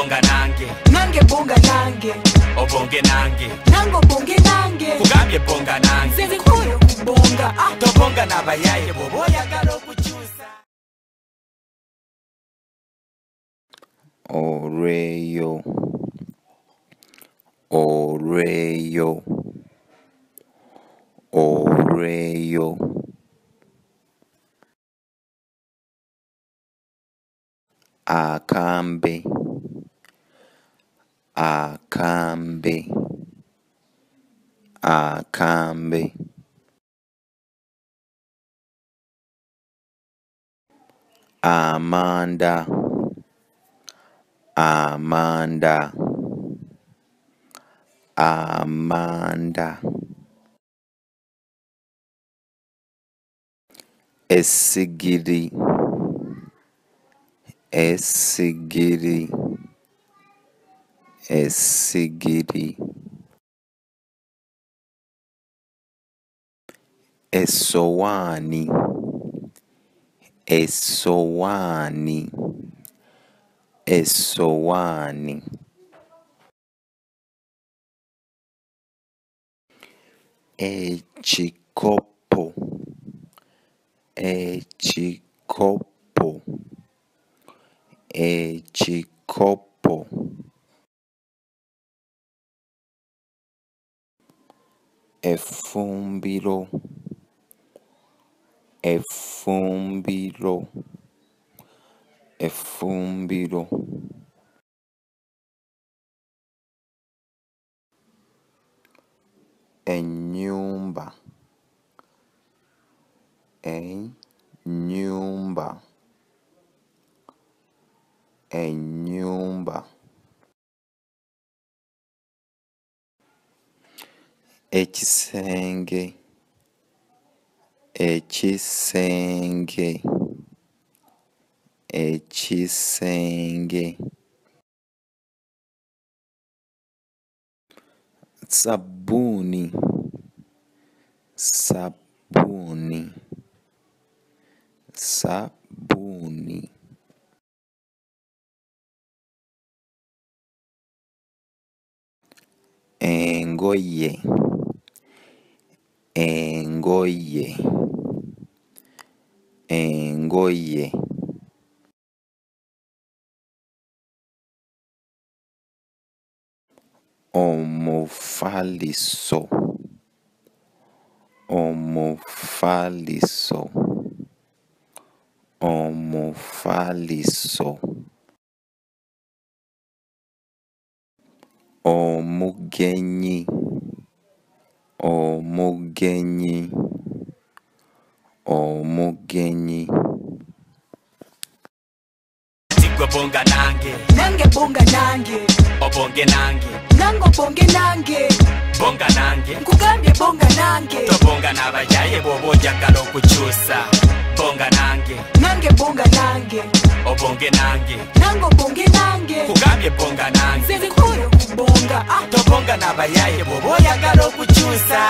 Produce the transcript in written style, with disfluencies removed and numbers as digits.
bonga nange bonga nange obonge nange nango bonge nange kugambye bonga nange nze nkoyo kubonga tobonga n'abayaye bw'oba oyagala okukyusa olweyo olweyo olweyo akambe akambe akambe amanda amanda amanda essigiri essigiri essigiri essowaani essowaani essowaani ekikopo ekikopo ekikopo effumbiro effumbiro effumbiro ennyumba ennyumba ennyumba ekisenge ekisenge ekisenge sabbuuni sabbuuni sabbuuni engoye engoye engoye omufaliso omufaliso omufaliso omugenyi omugenyi omugenyi gwe bonga nange bonga nange obonge nange nango bonge nange bonga nange nkugambye bonga nange tobonga n'abayaye bw'oba oyagala okukyusa bonga nange bonga nange obonge nange nango bonge nange kugambye bonga nange nze nkoyo kubonga tobonga n'abayaye bw'oba oyagala okukyusa